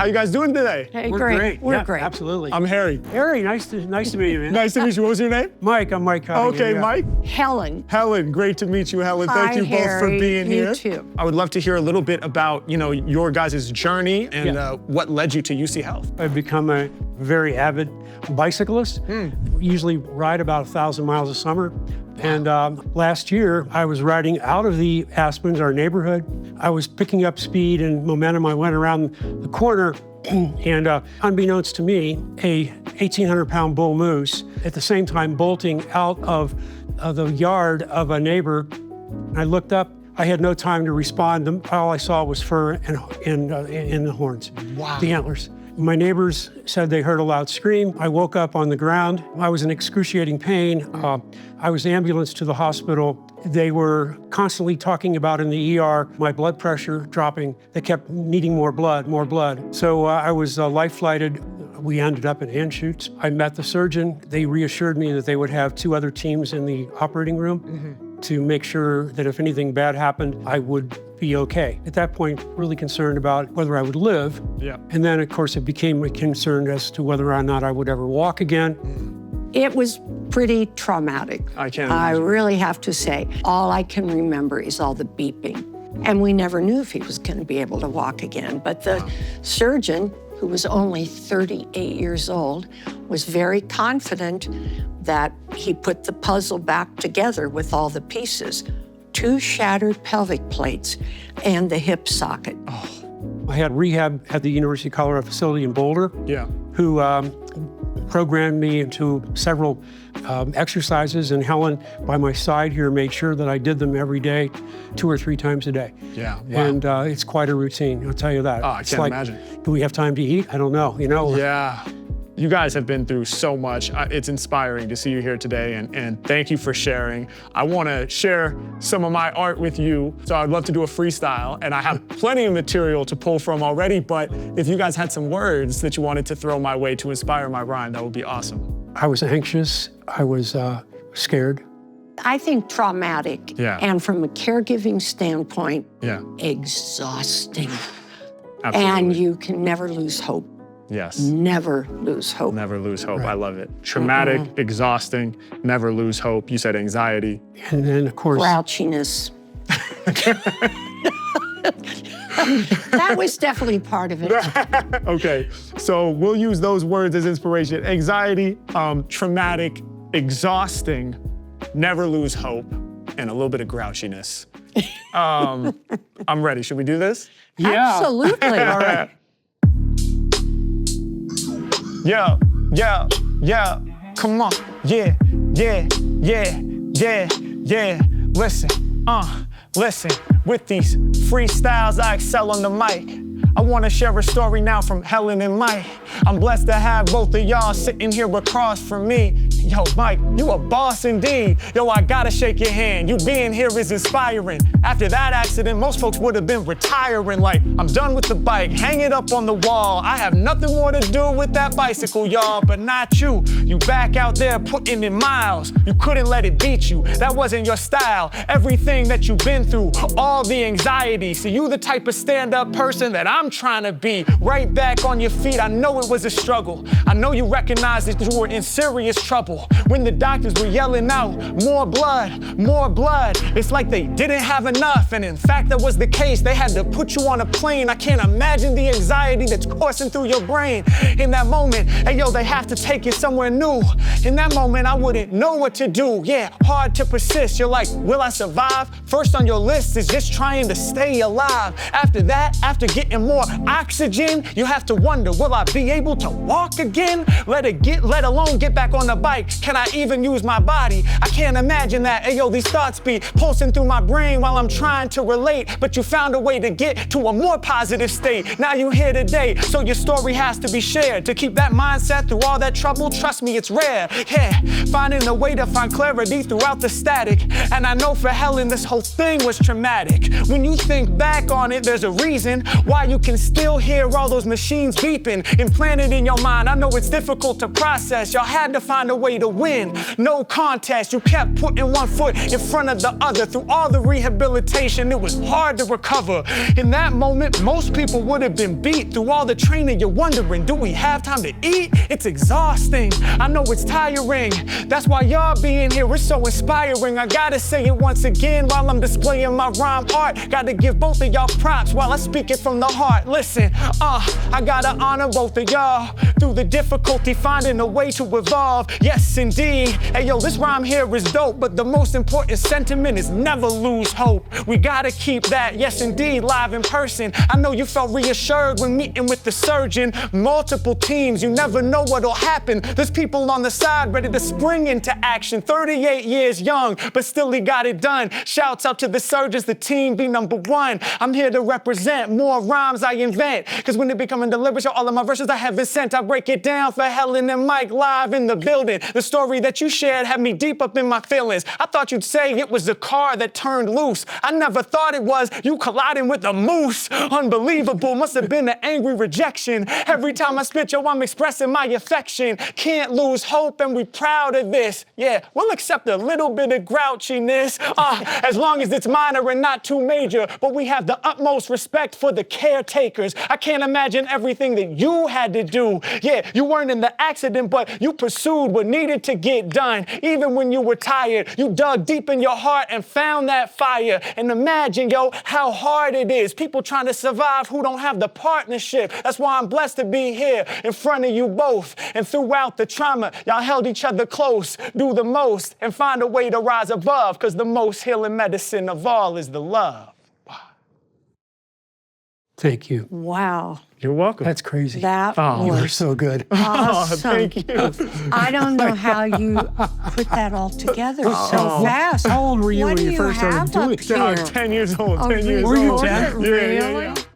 How you guys doing today? Hey, We're great. We're Yeah, great. Absolutely. I'm Harry. Harry, nice to meet you, man. Nice to meet you. What was your name? Mike, I'm Mike. Okay, yeah. Mike. Helen. Helen, great to meet you, Helen. Hi, Thank you both for Harry. being here. You too. I would love to hear a little bit about, your guys' journey and what led you to UCHealth. I've become a very avid bicyclist. Usually ride about 1,000 miles a summer. And last year, I was riding out of the Aspens, our neighborhood. I was picking up speed and momentum. I went around the corner, and unbeknownst to me, a 1,800-pound bull moose, at the same time bolting out of the yard of a neighbor. I looked up. I had no time to respond. All I saw was fur and the horns, the antlers. My neighbors said they heard a loud scream. I woke up on the ground. I was in excruciating pain. I was ambulanced to the hospital. They were constantly talking about in the ER, my blood pressure dropping. They kept needing more blood, more blood. So I was life flighted. We ended up in Anschutz. I met the surgeon. They reassured me that they would have 2 other teams in the operating room to make sure that if anything bad happened, I would be okay. At that point, really concerned about whether I would live. Yeah. And then, of course, it became a concern as to whether or not I would ever walk again. It was pretty traumatic. I can't I imagine. really have to say. All I can remember is all the beeping. And we never knew if he was going to be able to walk again. But the surgeon, who was only 38 years old, was very confident that he put the puzzle back together with all the pieces. 2 shattered pelvic plates and the hip socket. I had rehab at the University of Colorado facility in Boulder, Yeah. who programmed me into several exercises, and Helen, by my side here, made sure that I did them every day, 2 or 3 times a day. Yeah. Wow. And it's quite a routine, I'll tell you that. I It's can't like, imagine. do we have time to eat? I don't know, Yeah. You guys have been through so much. It's inspiring to see you here today, and thank you for sharing. I want to share some of my art with you, so I'd love to do a freestyle, and I have plenty of material to pull from already, but if you guys had some words that you wanted to throw my way to inspire my rhyme, that would be awesome. I was anxious, I was scared. I think traumatic. Yeah. And from a caregiving standpoint, Yeah, exhausting. absolutely. And you can never lose hope. Yes. Never lose hope. Never lose hope. Right. I love it. Traumatic, exhausting, never lose hope. You said anxiety. And then, of course, Grouchiness. That was definitely part of it. Okay, so we'll use those words as inspiration. Anxiety, traumatic, exhausting, never lose hope, and a little bit of grouchiness. I'm ready. Should we do this? yeah. Absolutely. All right. Yeah, yeah, yeah. Come on. Yeah, yeah, yeah, yeah, yeah. Listen. With these freestyles, I excel on the mic. I want to share a story now from Helen and Mike. I'm blessed to have both of y'all sitting here across from me. Yo, Mike, you a boss indeed. Yo, I gotta shake your hand. You being here is inspiring. After that accident, most folks would have been retiring. Like, I'm done with the bike, hang it up on the wall. I have nothing more to do with that bicycle, y'all, but not you. You back out there putting in miles. You couldn't let it beat you. That wasn't your style. Everything that you've been through, all the anxiety. See, you the type of stand-up person that I'm trying to be. Right back on your feet, I know it was a struggle. I know you recognized that you were in serious trouble. When the doctors were yelling out, more blood, more blood. It's like they didn't have enough, and in fact that was the case. They had to put you on a plane. I can't imagine the anxiety that's coursing through your brain. In that moment, hey yo, they have to take you somewhere new. In that moment, I wouldn't know what to do. Yeah, hard to persist. You're like, will I survive? First on your list is just trying to stay alive. After that, after getting more oxygen, you have to wonder, will I be able to walk again? Let alone get back on the bike. Can I even use my body? I can't imagine that. Ayo, these thoughts be pulsing through my brain while I'm trying to relate. But you found a way to get to a more positive state. Now you're here today, so your story has to be shared. To keep that mindset through all that trouble, trust me, it's rare. Yeah, finding a way to find clarity throughout the static. And I know for Helen, this whole thing was traumatic. When you think back on it, there's a reason why you can still hear all those machines beeping, implanted in your mind. I know it's difficult to process. Y'all had to find a way to win. No contest. You kept putting one foot in front of the other. Through all the rehabilitation, it was hard to recover. In that moment, most people would have been beat. Through all the training, you're wondering, do we have time to eat? It's exhausting. I know it's tiring. That's why y'all being here is so inspiring. I gotta say it once again while I'm displaying my rhyme art. Gotta give both of y'all props while I speak it from the heart. Listen, I gotta honor both of y'all through the difficulty, finding a way to evolve. Yes, indeed. Hey, yo, this rhyme here is dope, but the most important sentiment is never lose hope. We gotta keep that, yes, indeed, live in person. I know you felt reassured when meeting with the surgeon. Multiple teams, you never know what'll happen. There's people on the side ready to spring into action. 38 years young, but still he got it done. Shouts out to the surgeons, the team be number one. I'm here to represent more rhymes I invent. Cause when it becoming deliberate, all of my verses I haven't sent, I break it down for Helen and Mike live in the building. The story that you shared had me deep up in my feelings. I thought you'd say it was the car that turned loose. I never thought it was you colliding with a moose. Unbelievable, must have been an angry rejection. Every time I spit, yo, I'm expressing my affection. Can't lose hope and we proud of this. Yeah, we'll accept a little bit of grouchiness, as long as it's minor and not too major. But we have the utmost respect for the caretakers. I can't imagine everything that you had to do. Yeah, you weren't in the accident, but you pursued what needed to get done. Even when you were tired, you dug deep in your heart and found that fire. And imagine, yo, how hard it is. People trying to survive who don't have the partnership. That's why I'm blessed to be here in front of you both. And throughout the trauma, y'all held each other close, do the most, and find a way to rise above, because the most healing medicine of all is the love. Thank you. Wow. You're welcome. That's crazy. That You were was so good. awesome. Thank you. I don't know how you put that all together so fast. How old were you What when do you first started have doing up it? here? 10 years old, Oh, 10 years Were you old. 10? Yeah, Really? yeah, yeah.